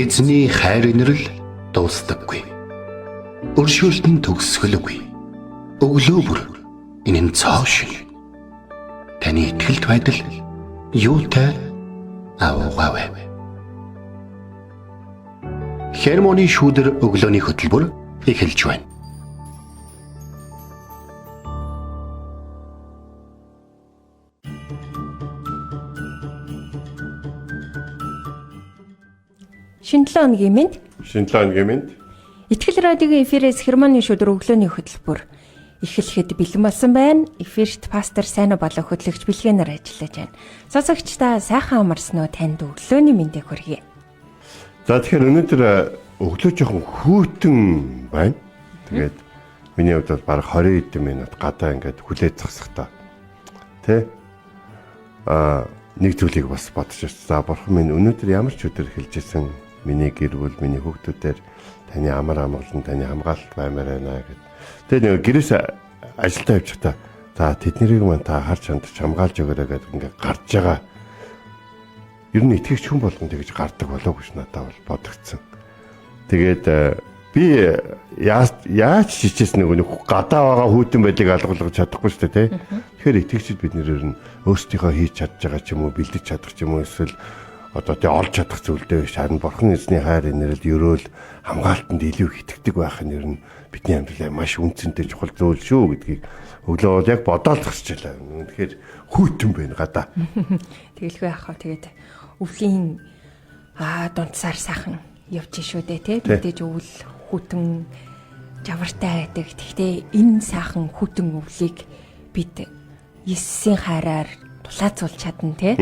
Эзний хайр инрэл дуустдаггүй. Өршөөлт нь төгсгөлгүй. Өглөө бүр энэ нь цоо шиг. Таны итгэлт байдал юутай аваагаав. Хермоны шүүдэр өглөөний хөтөлбөр эхэлж байна. Шинэ 7 өдрийн мэнд. Шинэ 7 өдрийн мэнд. Итгэл радиогийн эфирээс Хермоны шүдэр өглөөний хөтөлбөр эхлэхэд бэлэн болсон байна. Эфирт пастор Сайна болон хөтлөгч Билгэнээр ажиллаж байна. Сонсогч та сайхан амарсан уу? Танд өглөөний мэндийг хүргэе. За тэгэхээр өнөөдөр өглөө жоохон хүйтэн байна. Тэгээд миний хувьд бол бараг 20 эд минут гадаа ингээд хүлээж зогсох та. Тэ? Нэг зүйлийг бас бодож байна. За бурхан минь өнөөдөр ямар ч өдөр эхэлж исэн миний гэр бүл, миний хүүхдүүдээр таны амар амгалан, таны хамгаалалт баймаар байна гэд. Тэгээд нэг гэрээс ажилдаа явчихтаа за тэднийг маань та харж хандж хамгаалж өгөөрэй гэдэг ингээд гарч байгаа. Ер нь итгэгч хүн болгон тэгж гардаг болоогүй ш надад бол бодогдсон. Тэгээд би яаж чичээс нэг гадаа байгаа хүйтэн байдлыг алгуулгаж чадахгүй шүү дээ, тэ. Тэгэхээр итгэгчид бид нэр нь өөрсдийнхөө хийж чадж байгаа ч юм уу, бэлдэж чадах ч юм уу, эсвэл одоо тэ олж чадах зүйлдээ биш. Харин бурхан эзний хайр инрэл ерөөл хамгаалтанд илүү итгэдэг байх нь ер нь бидний амьдралаа маш үнцэнтэй чухал зүйл шүү гэдгийг өглөө бол яг бодоод зогсчихлаа. Тэгэхээр хүйтэн байна гадаа. Тэгэлгүй яхаа тэгээд өвлийн дунцаар сайхан явж шүү дээ, тэ. Мэдээж өвөл хүтэн жавартай байдаг. Гэхдээ энэ сайхан хүтэн өвлийг бид Есүсийн хайраар тулаацуулж чадна, тэ.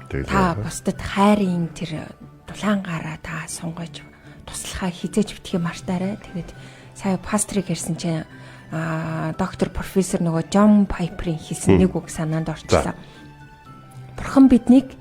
Та бусдад хайрын тэр дулаангаараа та сонгож туслахаа хизээж битгий мартаарай. Тэгээд сая пастрыг ярьсан чинь доктор профессор нөгөө Джон Пайперийн хэлсэн нэг үг санаанд орчлоо. Бурхан биднийг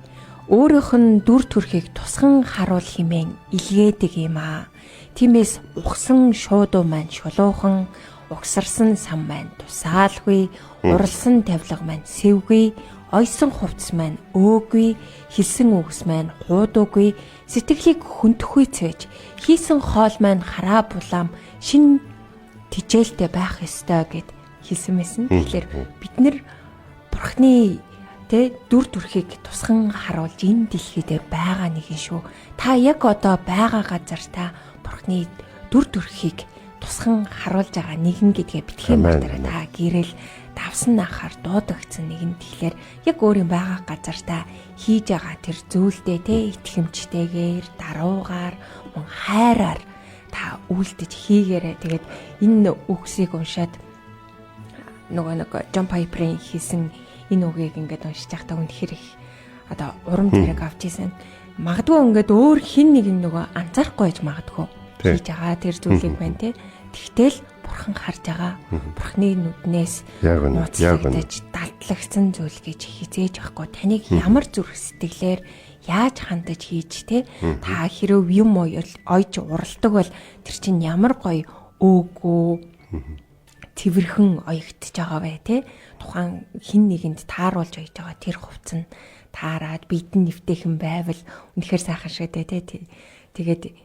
өөрийнх нь дүр төрхийг тусган харуул хэмээн илгээдэг юм аа. Тиймээс ухсан шуудуу маань шулуухан, угсарсан сан маань тусаалгүй, уралсан тавилга маань сэвгүй, ойсон хувцс маань өөгүй, хэлсэн үгс маань хуудуугүй, сэтгэлийг хөндөхүй цээж, хийсэн хоол маань хараа булаам, шин тижээлтэй байх ёстой гэд хэлсэн мэсэн. Тэгэхээр бид нар Бурхны дүр төрхийг тусган харуулж энэ дэлхийд байгаа нэг юм шүү. Та яг одоо байгаа газар та Бурхны дүр төрхийг тусган харуулж байгаа нэгэн гэдгээ битгий мартаарай. Та гэрэл давсан нахаар дуудагдсан нэгэн тэгэхээр яг өөрийн байгаа газар та хийж байгаа тэр зүйлдээ итгэмжтэйгээр даруугаар мөн хайраар та үйлдэж хийгээрэй. Тэгээд энэ үгсийг уншаад нөгөө Джон Пайперийн хийсэн энэ үгийг ингээд уншиж байхдаа үнэхээр их одоо урам зориг авч ийсэн. Магадгүй ингээд өөр хин нэг нөгөө анзаарахгүй байж магадгүй хийж байгаа тэр зүйлийг байна те. Тэгтэл бурхан харж байгаа. Бурхны нүднээс нууцлагдаж далдлагдсан зүйл гэж хизээж байхгүй. Таныг ямар зүрх сэтгэлээр яаж хандаж хийж те. Та хэрэг юм ойж уралдаг бол тэр чинь ямар гоё өөгөө цэвэрхэн оёгдож байгаа бай те. Тухайн хин нэгэнд тааруулж ойж байгаа тэр хувцс нь таарад бидэн нэвтэйхэн байвал үнэхээр сайхан шиг те. Тэгээд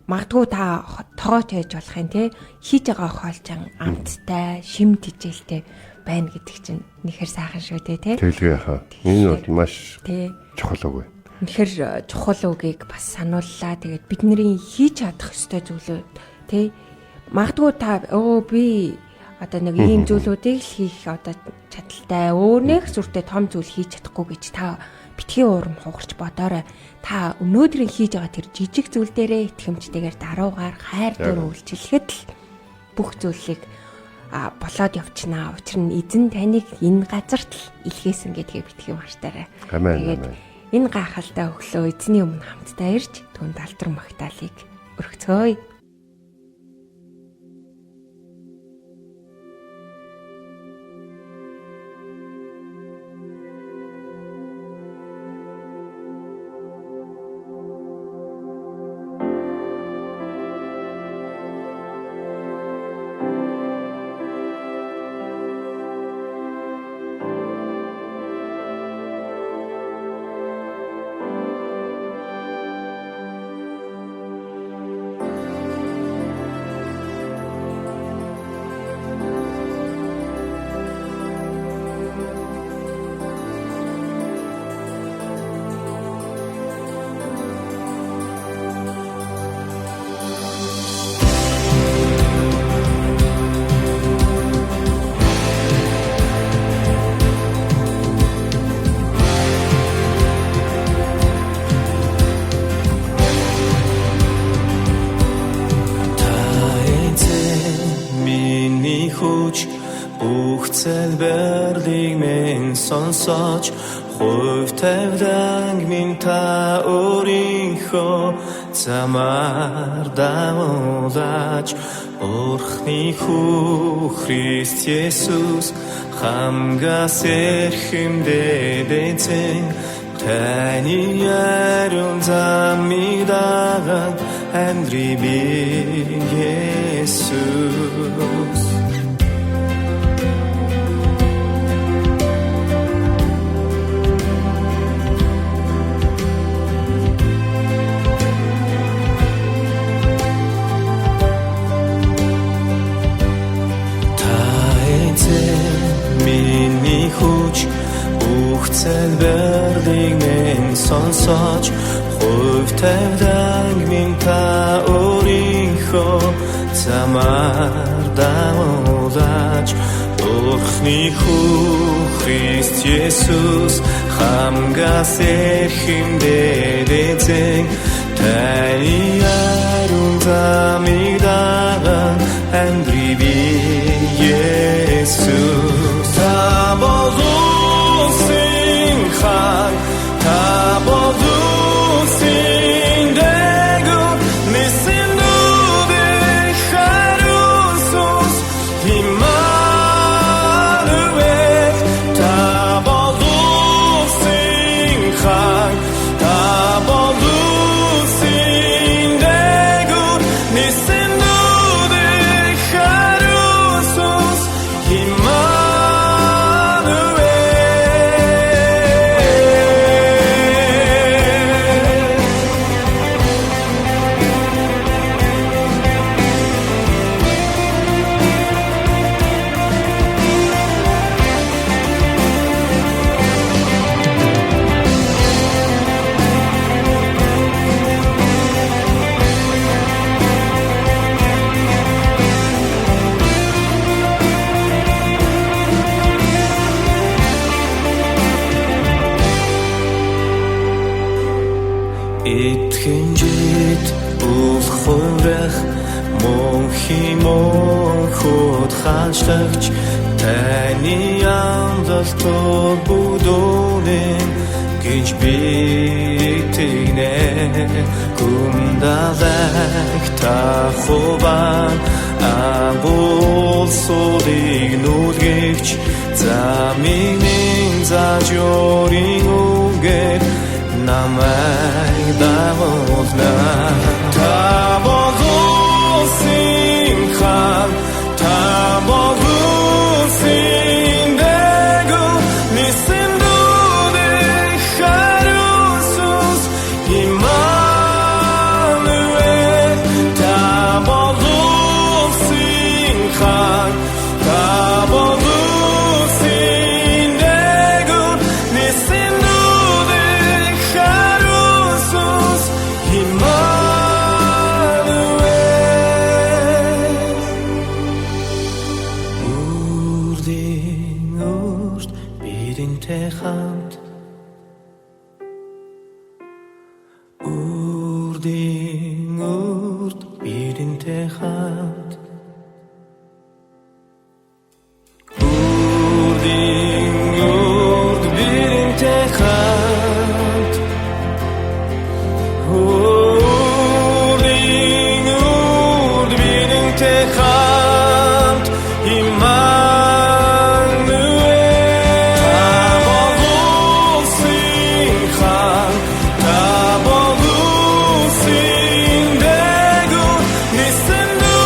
магадгүй та тоогооч хийж болох юм те. Хийж байгаа хоолчон амттай, шим тижээлтэй байна гэдэг чинь үнэхээр сайхан шүү дээ те. Тэгэлгүй яхаа. Энэ бол маш чухал үг. Үнэхээр чухал үгийг бас санууллаа. Тэгээд бидний хийж чадах ёстой зүйлүүд те. Магадгүй та би одоо нэг ийм зүйлүүдийг хийх одоо чадaltaй өөрнөх зүртэй том зүйл хийж чадахгүй гэж та битгий уурам хугарч бодоорой. Та өнөөдрийн хийж байгаа тэр жижиг зүйл дээрээ итгэмжтэйгээр даруугаар хайр дээр үйлчлэхэд л бүх зүйлийг болоод явчихнаа. Учир нь эзэн таныг энэ газарт л илгээсэн гэдгийг битгий мартаарай. Тэгээд энэ гайхалтай өглөө эзний өмнө хамтдаа ирж түнд алдар магтаалыг өргөцгөөе. Ухцэлбэрлийг минь сонсож хувь тавиланг минь та өөрийнхөө замаар дагуулж Бурхны хүү Христ Есүс хамгаас эрхэмдээд эзэн таны ярун замыг даган амьдрий би Есүс миний хүч ухцэлбэрлийг минь сонсож хувь тавиланг минь та өөрийнхөө замаар дагуулж Бурхны хүү Христ Есүс хамгаас эрхэмдээд эзэн таны ярун замыг даган амьдрий би Есүс та болусын хаан та болусын дээгүүр нисэн нүдээ хариусус Иммануэль та болусын хаан та болусын дээгүүр нисэн нүдээ хариусус Итгэнжид улхурах мөнхөд хаанчлагч таны амлалтууд бүдүүнэн гэж битгнэ гүмдалах та хуван абулсуудыг нүлгэгч замын зажорын үгээр намайг дагуулна та болусын хаан та болусын дээгүүр нисэн нүдээ хариусус Иммануэль та болусын хаан та болусын дээгүүр нисэн урд бидэнтэй хамт урд бидэнтэй хамт урд бидэнтэй хамт Listen to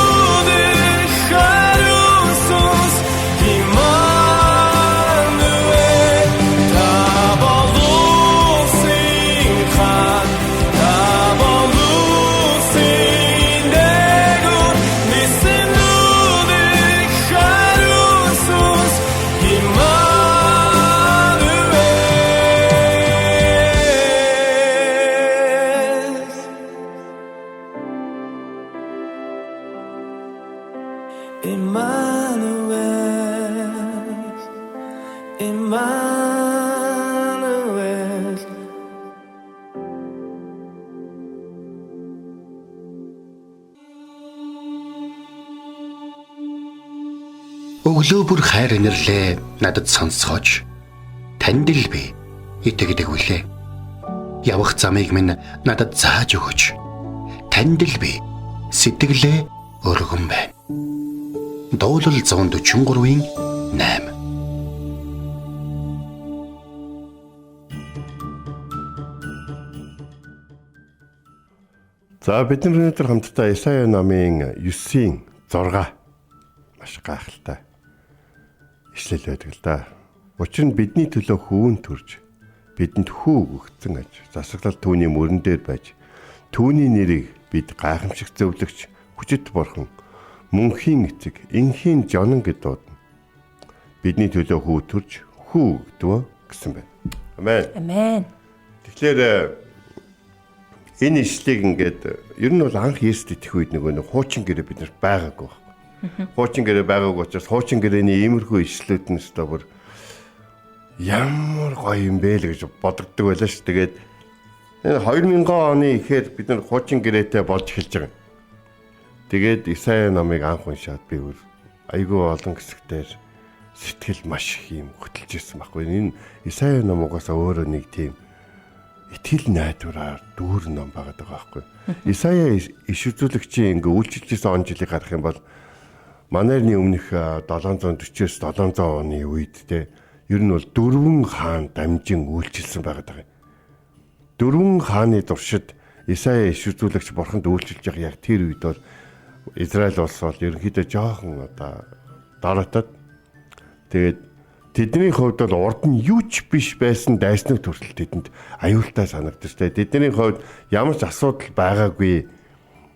Өглөө бүр хайр инэрлээ надад сонсгооч. Танд л би итгэдэг үлээ. Явах замыг минь надад зааж өгөөч. Танд л би сэтгэлээ өргөн байна. Дуулал 143-ийн 8. За бид нар өнөөдөр хамтдаа Исая номын 9-ийн 6 маш гайхалтай ишлэл байдаг л да. Учир нь бидний төлөө хүүн төрж бидэнд хүү өгсөн аж засаглал түүний мөрөн дээр байж түүний нэрийг бид гайхамшиг зөвлөгч хүчит бурхан мөнхийн эцэг энхийн жонон гэд дуудана. Бидний төлөө хүү төрж хүү өгдөө гэсэн байна. Амен. Амен. Тэгэхээр энэ ишлэгийг ингээд ер нь бол анх Есүс итгэх үед нэг хуучин гэрээ бид нарт байгаагүй байхгүй. Хуучин гэрээ байгаагүй учраас хуучин гэрээний иймэрхүү ишлүүд нь өстой бүр ямар гоё юм бэ л гэж бодогддог байлаа ш. Тэгээд энэ 2000 оны ихээр бид нар хуучин гэрээтэй болж эхэлж байгаа. Тэгээд Исая номыг анх уншаад би айгүй олон хэсэгтэр сэтгэл маш их юм хөтөлж ирсэн байхгүй. Энэ Исая ном угаасаа өөрөө нэг тийм итгэл найдвараар дүүр ном байгаад байгаа байхгүй. Исая иш үзүүлэгчийн ингээ үйлчилжсэн он жилийг харах юм бол манайрны өмнөх 740-с 700 оны үед те ер нь бол 4 хаан дамжин үйлчилсэн байгаад байгаа. 4 хааны туршид Исая иш үзүүлэгч бурханд үйлчилж байгаа яг тэр үед бол Израиль улс бол ерөнхийдөө жоохон дараатад тэгээд тэдний хувьд бол урд нь юу ч биш байсан дайсныг төртөл тэдэнд аюултай санагдчихтэй. Тэдний хувьд ямар ч асуудал байгаагүй.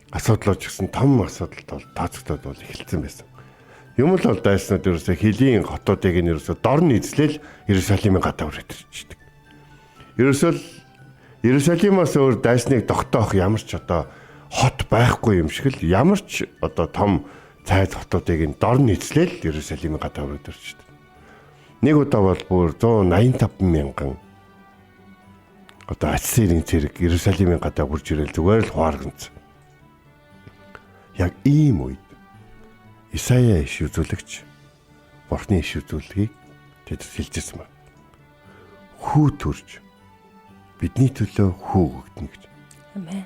Асуудлууд ч гэсэн том асуудалд бол тооцогдоод бол эхэлсэн байсан. Юм л бол дайснууд ерөөсө хилийн хотуудыг нь ерөөсө дорн эзлэл Иерусалимын гадаа өрөөдөрчдөг. Ерөөсөө Иерусалимаас өөр дайсныг тогтоох ямар ч хот байхгүй юм шиг л ямар ч том цайз хотуудыг нь дорн эзлэл Иерусалимын гадаа өрөөдөрчдөг. Нэг удаа бол бүр 185 мянган Ассирийн цэрэг Иерусалимын гадаа хурж ирэл зүгээр л хуарганц. Яг ийм үед Исая иш үзүүлэгч бурхны иш үзүүлгийг тэд хэлжсэн байна. Хүү төрж бидний төлөө хүү өгдөн гэж. Амен.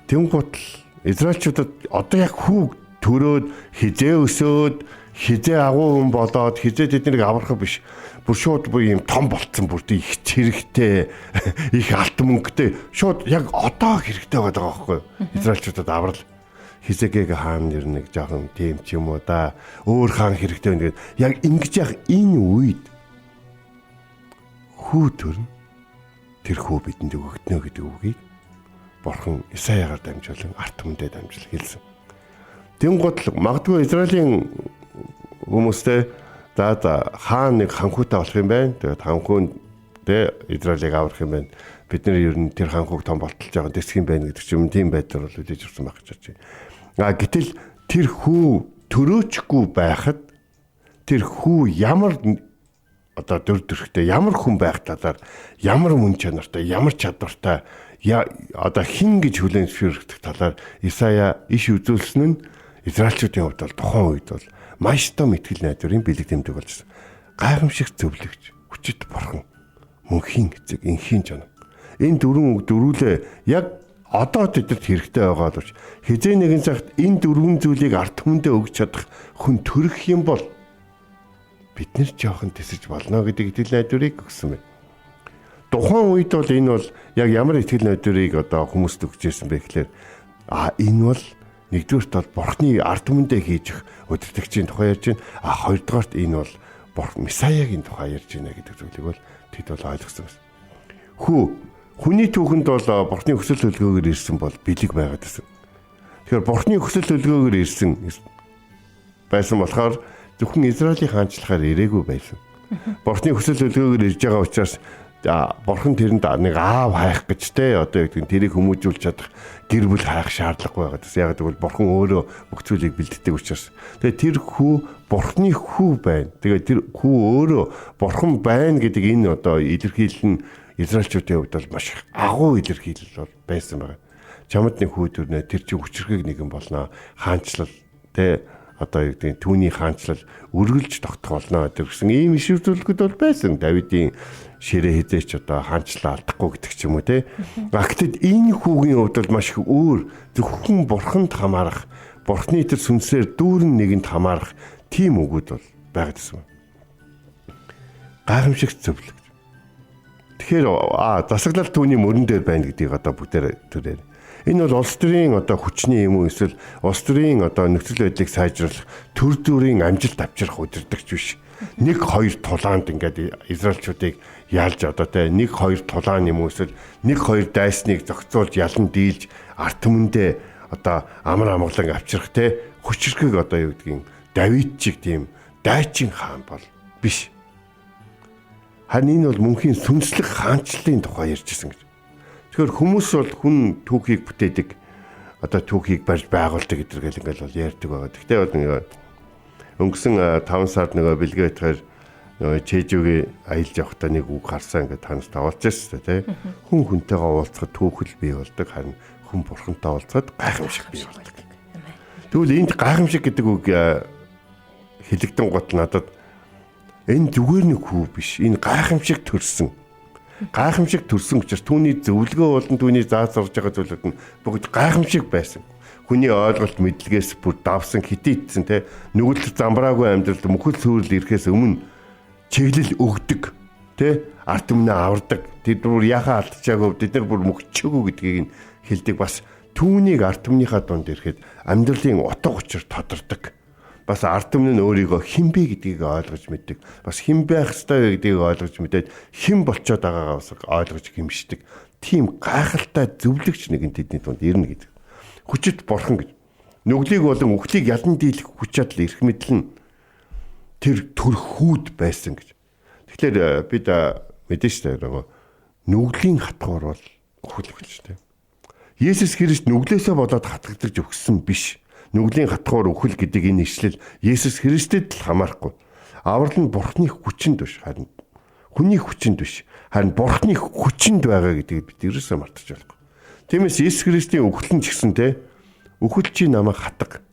Тэнгуут Израильчуудад одоо яг хүү төрөөд хизээ өсөөд хизээ агуу хүн болоод хизээ тэднийг аврах биш. Бүр шууд бүр юм том болцсон бүр их хэрэгтэй их алт мөнгөтэй шууд яг одоо хэрэгтэй байгаа байхгүй. Израильчуудад аврал Хизэгийг хаан нэр нэг жоохон тийм ч юм уу да өөр хаан хэрэгтэй байна гэдэг. Яг ингэж яг энэ үед хүү төрн тэр хүү бидэнд өгөгднө гэдэг үгийг бурхан Исаягаар дамжуулан арт түмэндээ дамжуулан хэлсэн. Тэнгуут магадгүй Израилийн хүмүүстэй хаан нэг ханхуутай болох юм байна. Тэгээд ханхуундээ Израилийг аврах юм байна. Бид нар ер нь тэр ханхууг том болтолж байгаа дэсх юм байна гэдэг ч юм тийм байдлаар бол үлээж ирсэн байх гэж байна. Гэтэл тэр хүү төрөөчгүй байхад тэр хүү ямар дөрөвтэй ямар хүн байх талаар ямар мөн чанартай ямар чадвартай хин гэж хүлээн зөвшөөрөх талаар Исая иш үзүүлсэн нь Израильчүүдийн хувьд бол тухайн үед бол маш том итгэл найдварын бэлэг тэмдэг болж байна. Гайхамшиг зөвлөгч хүчит бурхан мөнхийн эцэг энхийн жоног энэ дөрвөн үг дөрүүлээ яг одоо тэдэд хэрэгтэй байгаа боловч хизээ нэгэн цагт энэ дөрвөн зүйлийг арт түмэндээ өгч чадах хүн төрөх юм бол бид нэр жоохон тэсэж болно гэдэг итгэл найдварыг өгсөн байна. Тухайн үед бол энэ бол яг ямар итгэл найдварыг хүмүүст өгч ирсэн бэ гэхээр энэ бол нэгдүгээрт бол бурхны арт түмэндээ хийж өдөртөгчийн тухай ярьж байна. Хоёрдугаарт энэ бол бурхан Месаягийн тухай ярьж байна гэдэг зүйлийг бол тэд бол ойлгосон байна. Хүний түүхэнд бол бурхны хүсэл төлөвлөгөөр ирсэн бол бэлэг байгаад байсан. Тэгэхээр бурхны хүсэл төлөвлөгөөр ирсэн байсан болохоор зөвхөн Израилийн хаанчлахаар ирээгүй байсан. Бурхны хүсэл төлөвлөгөөр ирж байгаа учраас бурхан тэрэнд нэг аав хайх гэж тэрийг хүмүүжүүлж чадах гэр бүл хайх шаардлагагүй байгаа. Яг гэвэл бурхан өөрөө бүх зүйлийг бэлддэг учраас. Тэгээ тэр хүү бурхны хүү байна. Тэгээ тэр хүү өөрөө бурхан байна гэдэг энэ илэрхийлэл нь Израильчүүдийн хувьд бол маш агуу илэрхийлэл бол байсан байна. Чамд нэг хүү төрнө тэр чинь хүчрхэг нэгэн болно. Хаанчлал одоо юу гэдэг түүний хаанчлал үргэлж тогтох болно гэсэн ийм иш үзүүлэлгүүд бол байсан. Давидын ширээ хизээч одоо хаанчлал алдахгүй гэдэг ч юм уу те. Гэхдээ энэ хүүгийн хувьд бол маш их өөр зөвхөн бурханд хамаарах, бурхны тэр сүнсээр дүүрэн нэгэнд хамаарах тийм үгүүд бол байгаад байсан. Гайхамшигт зөвлөг. Тэгэхээр засаглал түүний мөрөн дээр байна гэдгийг одоо бүгдээр төрөөр. Энэ бол улс төрийн одоо хүчний юм уу эсвэл улс төрийн одоо нөхцөл байдлыг сайжруулах төр зүрийн амжилт авчрах удирдагч биш. 1-2 тулаанд ингээд израилчуудыг ялж одоо те 1-2 тулаан юм уу эсвэл 1-2 дайсныг зохицуулж ялан дийлж арт түмэндээ одоо амар амгалан авчрах те хүчрхэг одоо юу гэдгийг Давид чиг тийм дайчин хаан бол биш. Харин энэ бол мөнхийн сүнслэг хаанчлалын тухай ярьжсэн гэж. Тэгэхээр хүмүүс бол хүн түүхийг бүтээдэг, одоо түүхийг барьж байгуулдаг гэдэргээл ингээл бол ярьдаг байгаа. Гэхдээ бол нэг өнгөрсөн 5 сард нөгөө бэлгээхээр нөгөө Чэжүүгийн аялж явахдаа нэг үг харсан ингээд танаас тавуулж байсан тий. Хүн хүнтэйгээ уулзахад түүхэл бий болдог, харин хүн бурхантай уулзахад гайхамшиг бий болдог. Тэгвэл энд гайхамшиг гэдэг үг хэлэгдэн гот надад энэ зүгээр нэг хүү биш. Энэ гайхамшиг төрсөн. Гайхамшиг төрсөн учраас түүний зөвлөгөө болон түүний заасарж байгаа зүйлүүд нь бүгд гайхамшиг байсан. Хүний ойлголт мэдлэгээс бүр давсан хитийдсэн те нүгэлт замбраагүй амьдралд мөхөл сүрэл ирэхээс өмнө чиглэл өгдөг те арт өмнө авардаг. Тэд бүр яхаа алдчихаагүй бид нар бүр мөхчөөгөө гэдгийг нь хэлдэг. Бас түүнийг арт өмнөхийн дунд ирэхэд амьдралын утга учир тодордог. Бас арт өмнө нь өөрийгөө хэн бэ гэдгийг ойлгож мэддэг. Бас хэн байх ёстой вэ гэдгийг ойлгож мэдээд хэн болцоод байгаагаа ойлгож гимшдэг. Тийм гайхалтай зөвлөгч нэгэн тэдний дунд ирнэ гэдэг. Хүчит бурхан гэж. Нүглийг болон үхлийг ялан дийлэх хүч чадал эрх мэдэл нь тэр төрхүүд байсан гэж. Тэгэхээр бид мэдэн шүү дээ. Нүглийн хатгуур бол үхэл гэж дээ. Есүс Христ нүглээсээ болоод хатгагдаж өгсөн биш. Нүглийн хатгуур үхэл гэдэг энэ ишлэл Есүс Христэд л хамаарахгүй. Аврал нь Бурхны хүчинд биш, харин хүний хүчинд биш. Харин Бурхны хүчинд байгаа гэдгийг бид ерөөсөө мартаж болохгүй. Тиймээс Есүс Христийн үхэл нь ч гэсэн те үхэл чи намайг хатга.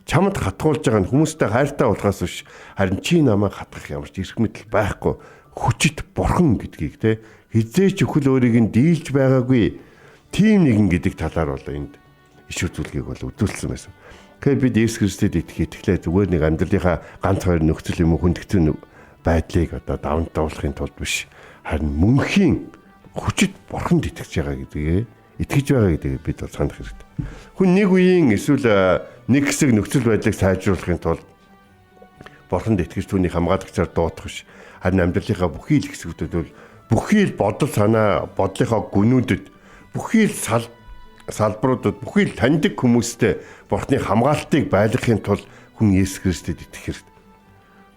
Чамд хатгуулж байгаа нь хүмүүстэй хайртай болохоос биш. Харин чи намайг хатгах ямар ч эрх мэдэл байхгүй. Хүчит Бурхан гэдгийг те хизээч үхэл өөрийг нь дийлж байгаагүй. Тийм нэгэн гэдэг талаар бол энд иш үзүүлгийг бол үзүүлсэн байсан. Тэгэхээр бид Есүс Христэд итгэлээ зүгээр нэг амьдралынхаа ганц хоёр нөхцөл юм хүндэгцэн байдлыг одоо даван дуулахын тулд биш. Харин мөнхийн хүчит Бурханд итгэж байгаа гэдгийг итгэж байгаа гэдгийг бид бол санах хэрэгтэй. Хүн нэг үеийн эсвэл нэг хэсэг нөхцөл байдлыг сайжруулахын тулд Бурханд итгэж түүний хамгаалагчаар дуудах биш. Харин амьдралынхаа бүхий л хэсгүүдэд бол бүхий л бодол санаа, бодлынхаа гүнүүдэд бүхий л салбаруудад бүхий л таньдаг хүмүүстэй Бурхны хамгаалтыг байлгахын тулд хүн Есүс Христэд итгэх хэрэгтэй.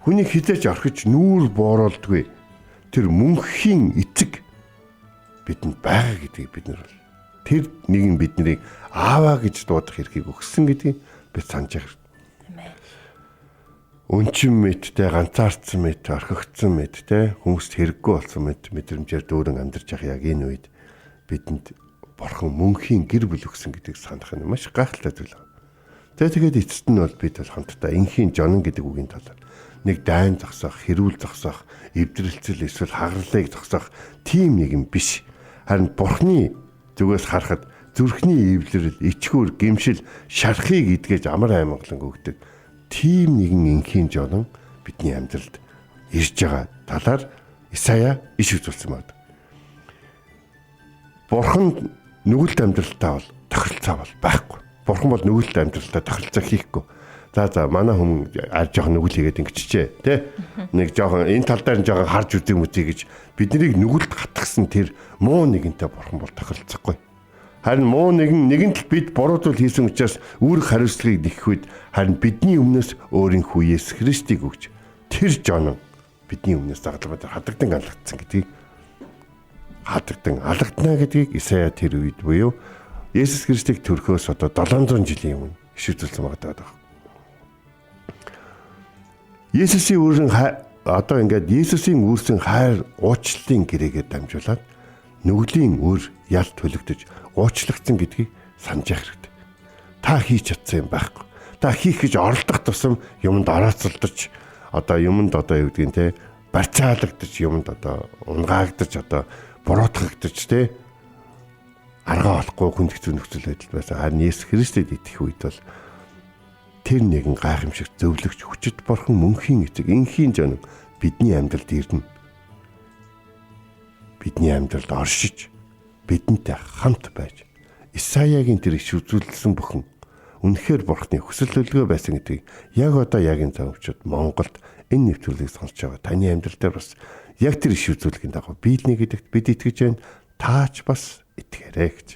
Хүний хизээж орхиж нүүр бууруулдаггүй тэр мөнхийн эцэг бидэнд байгаа гэдгийг бид нар бол тэр нэгэн биднийг ааваа гэж дуудах эрхийг өгсөн гэдгийг бид санаж байгаа. Өнчин мэдтэй ганцаардсан мэд орхигдсон мэд те хүмүүст хэрэггүй болсон мэд мэдрэмжээр дөөрөн амьдарч байгаа яг энэ үед бидэнд Бурхан мөнхийн гэр бүл өгсөн гэдгийг санах нь маш гайхалтай зүйл. Тэгээд эцэст нь бол бид бол хамтдаа энхийн жонон гэдэг үгийн талаар нэг дайн зогсоох, хэрүүл зогсоох, эвдрэлцэл эсвэл хагарлыг зогсоох тийм нэг юм биш. Харин Бурхны зүгээс харахад зүрхний эвлэрэл, ичхүүр, гэмшил, шархыг идгэж амар аймаглан өгдөг. Тийм нэгэн энхийн жонон бидний амьдралд ирж байгаа талаар Исая иш үзүүлсэн байна. Бурхан нүгэлт амьдралтаа бол тохиролцоо бол байхгүй. Бурхан бол нүгэлт амьдралтаа тохиролцоо хийхгүй. За манай хүмүүс жоохон нүгэл хийгээд ингэчжээ тий. Нэг жоохон энэ тал дээр жоохон харж үзье мүзий гэж биднийг нүгэлт хатгсан тэр муу нэгэнтэй Бурхан бол тохиролцохгүй. Харин муу нэгэнт бид буруу зүйл хийсэн учраас үүрэг хариуцлагыг нэхэх үед харин бидний өмнөөс өөрийнхөө Есүс Христийг өгч тэр жонон бидний өмнөөс дагалгавар хадагдан алгадсан гэдгийг алгадна гэдгийг Исая тэр үед буюу Есүс Христийг төрөхөөс одоо 700 жилийн өмнө ишүүлсэн байгаа. Есүсийн үүрэн одоо ингээд Есүсийн үүрсэн хайр уучлалын гэрээгээр дамжуулаад нүглийн үр ялт төлөгдөж уучлагдсан гэдгийг санаж явах хэрэгтэй. Та хийж чадсан юм байхгүй. та хийх гэж оролдох тусам юмд орооцолдож одоо юмд одоо юу гэдгийг те барьцаалагдаж юмд одоо унгаагдаж одоо буруутгагдаж те арга олохгүй хүнд хэцүү нөхцөл байдал байсан. Харин Есүс Христэд итгэх үед бол тэр нэгэн гайхамшигт зөвлөгч хүчит борхон мөнхийн эцэг энхийн жоног бидний амьдралд ирнэ. Бидний амьдралд оршиж бидэнтэй хамт байж Исаягийн тэр иш үзүүлсэн бүхэн үнэхээр Бурхны хүсэл төлөвлөгөө байсан гэдгийг яг одоо яг энэ цагт Монголд энэ нэвтрүүлгийг сонсож байгаа таны амьдрал дээр бас яг тэр иш үзүүлгийн дагуу биелнэ гэдэгт бид итгэж байна. Таач бас итгээрэй гэж.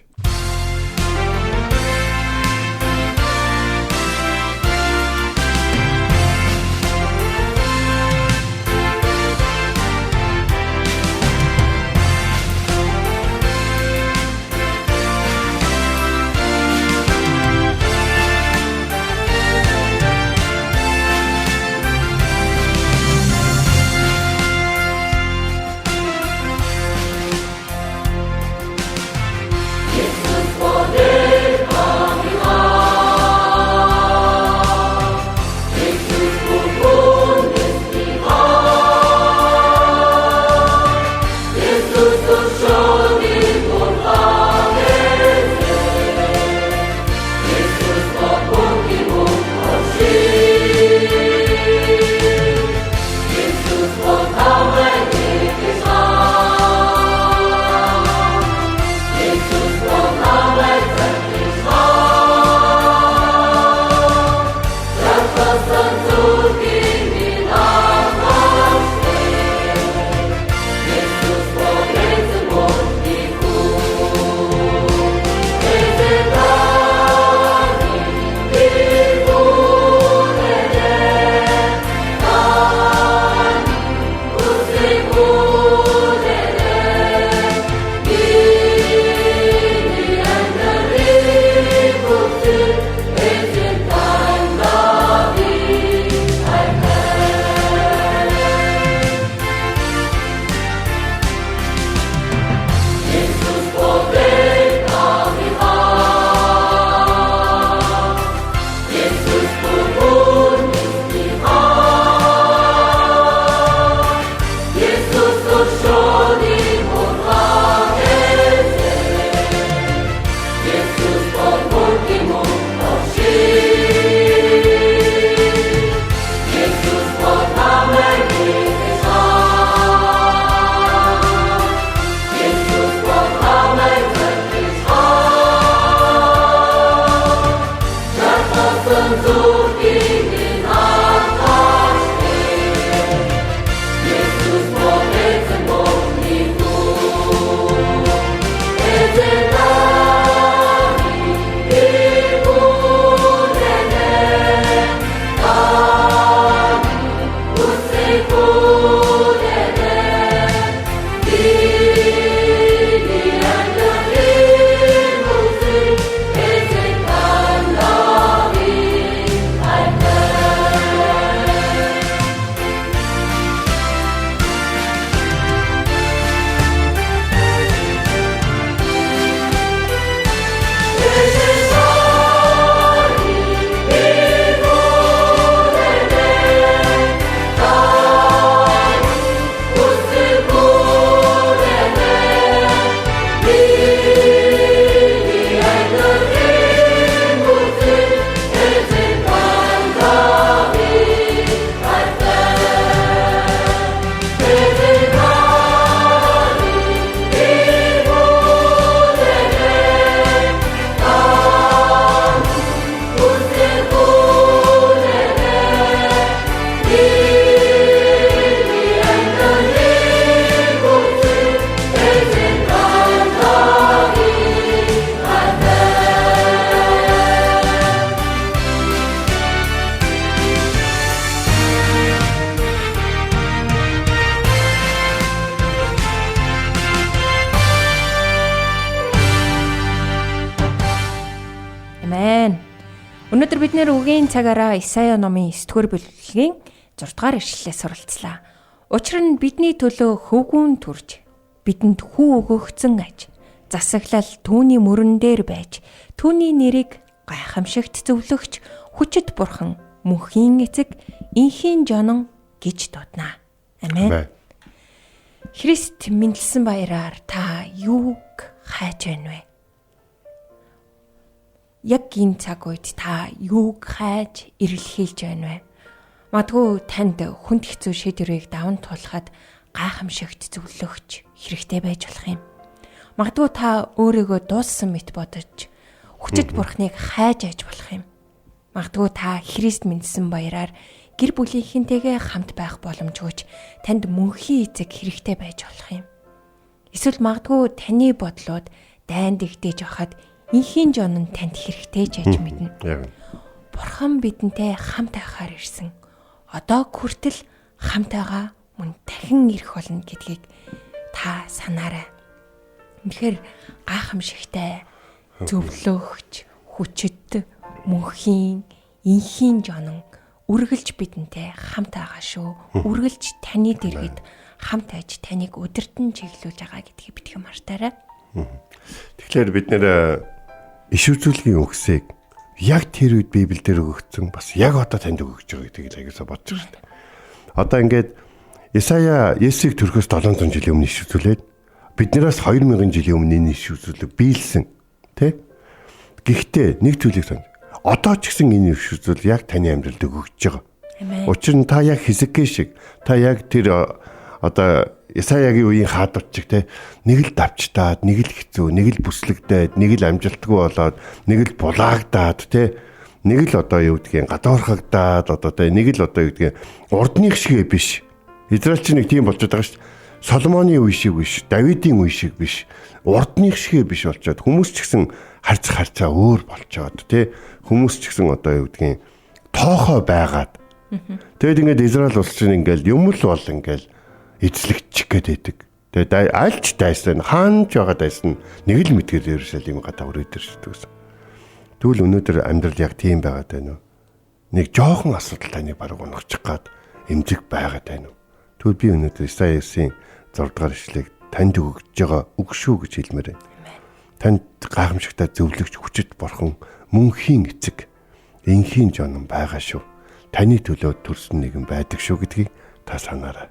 Өнөөдөр бид нэр үгийн цагаараа Исая номын 9-р бүлгийн 6-р ишлэлээс суралцлаа. Учир нь бидний төлөө хөвгүүн төрж, бидэнд хүү өгөгдсөн аж, засаглал түүний мөрөн дээр байж, түүний нэрийг гайхамшигт зөвлөгч, хүчит бурхан, мөнхийн эцэг, инхийн жонон гэж дуудана. Амен. Христ мэндэлсэн баяраар та юуг хайж байна вэ? Яг энэ цаг үед та юуг хайж эрэлхийлж байна вэ? Магадгүй танд хүнд хэцүү шийдвэрийг даван туулахад гайхамшигт зөвлөгч хэрэгтэй байж болох юм. Магадгүй та өөрийгөө дууссан мэт бодож хүчит бурхныг хайж айж болох юм. Магадгүй та Христ мэндсэн баяраар гэр бүлийнхэнтэйгээ хамт байх боломжгүйч танд мөнхийн эцэг хэрэгтэй байж болох юм. Эсвэл магадгүй таны бодлоод дайнд игдэж байхад инхийн жон нь танд хэрэгтэй ч яж мэднэ. Бурхан бидэнтэй хамт байхаар ирсэн. Одоо хүртэл хамт байгаа мөн дахин ирэх болно гэдгийг та санаарай. Үнэхээр гайхамшигтай зөвлөгч, хүчит, мөнхийн, инхийн жонон үргэлж бидэнтэй хамт байгаа шүү. Үргэлж таны дэргэд хамт байж таныг өдөртөн чиглүүлж байгаа гэдгийг битгий мартаарай. Тэгэхээр бид нэр иш үзүүлгийн үгсийг яг тэр үед Библиэлд өгөгдсөн бас яг одоо танд өгөгдөж байгаа гэдгийг аясаа бодож байна. Одоо ингээд Исая Есүсийг төрөхөөс 700 жилийн өмнө иш үзүүлээд биднээс 2000 жилийн өмнө энэ иш үзүүлэг биелсэн. Тэ? Гэхдээ нэг зүйлийг сонь. Одоо ч гэсэн энэ иш үзүүл яг таны амьдралд өгөгдөж байгаа. Учир нь та яг Хизкиэл шиг, та яг тэр одоо Исаягийн үеийн хаадууд чиг те нэг л давчтаад, нэг л хэцүү, нэг л бүслэгдээд, нэг л амжилтгүй болоод, нэг л булаагдаад те нэг л одоо юу гэдгийг гадуурхагдаад одоо те нэг л одоо юу гэдгийг урдных шиг биш. Израильч нэг тийм болчиход байгаа шүү дээ. Соломоны үе шиг биш, Давидын үе шиг биш, урдных шиг биш болчиход хүмүүс ч гэсэн харцаа өөр болчиход те хүмүүс ч гэсэн одоо юу гэдгийг тоохоо байгаад. Тэгэд ингээд Израиль улс чинь ингээд юм л бол ингээд эзлэгчих гээд байдаг. Тэгээд альч дайсан хаанч байгаа дайсан нэг л мэдгээр Иерусалим гадаа өрөөдөр шүү дээ. Тэгвэл өнөөдөр амьдрал яг тийм байгаад байна уу? Нэг жоохон асуудал таныг баруун унахчих гад эмзэг байгаад байна уу? Тэгвэл би өнөөдөр Исаясын 6 дугаар ишлэгийг танд өгөж байгаа үг шүү гэж хэлмээр байна. Танд гайхамшигтай зөвлөгч хүчит бурхан мөнхийн эцэг инхийн жонон байгаа шүү. Таны төлөө төрсөн нэгэн байдаг шүү гэдгийг та санаарай.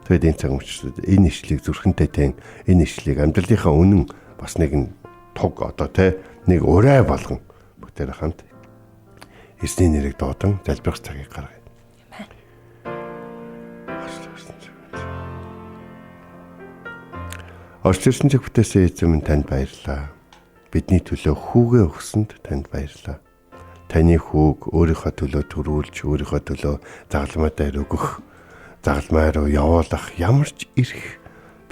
Тэгэд энэ цаг үечид энэ ишлийг зүрхэнтэй тань энэ ишлийг амьдралынхаа үнэн бас нэгэн туг одоо те нэг урай болгон бүгдээр хамт эзний нэрийг дуудан залбирах цагийг гаргая. Орчирсан цаг бүтээсэн эзэм минь танд баярлалаа. Бидний төлөө хүүгээ өгсөнд танд баярлалаа. Таны хүүг өөрийнхөө төлөө төрүүлж, өөрийнхөө төлөө загалмайдаар өгөх, загалмай руу явуулах ямар ч эрх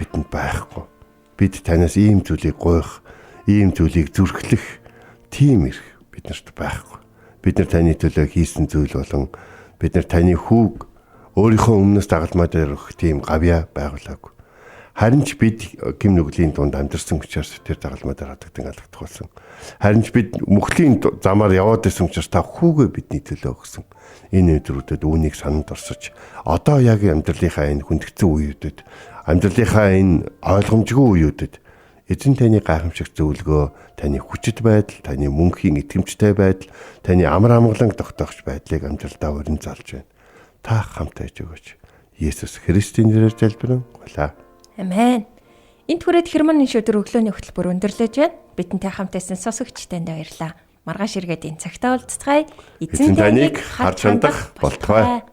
бидэнд байхгүй. Бид танаас ийм зүйлийг гуйх, ийм зүйлийг зүрхлэх тийм эрх биднэрт байхгүй. Бид нар таны төлөө хийсэн зүйл болон бид нар таны хүүг өөрийнхөө өмнөөс загалмайдаар өгөх тийм гавья байгуулаагүй. Харин ч бид гим нүглийн дунд амьдарсан учраас тэр загалмайдаар хатагдан алдагдах болсон. Харин ч бид мөхлийн замаар яваад байсан учраас та хүүгээ бидний төлөө өгсөн. Энэ өдрүүдэд үүнийг сананд орсож одоо яг амьдралынхаа энэ хүндэгцэн үеүүдэд амьдралынхаа энэ ойлгомжгүй үеүүдэд эзэн таны гайхамшиг зөвлөгөө, таны хүчит байдал, таны мөнхийн итгэмжтэй байдал, таны амар амгалан тогтоогч байдлыг амьдралдаа өрн залж байна. Та хамт байж өгөөч. Есүс Христийн нэрээр залбирanгуйлаа. Амен. Энд хүрээд Хермоны шүдэр өглөөний хөтөлбөр өндөрлөж байна. Бидэнтэй хамт байсан сонсогчтанд баярлалаа. Маргааш иргэд энэ цагтаа уулзцгаая. Эзэн таныг харж хандах болтугай.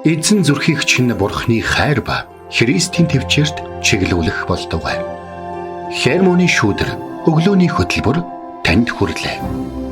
Эзэн зүрхийг чинь Бурхны хайр ба Христийн төвчөрт чиглүүлэх болтугай. Хермоны шүдэр өглөөний хөтөлбөр танд хүрлээ.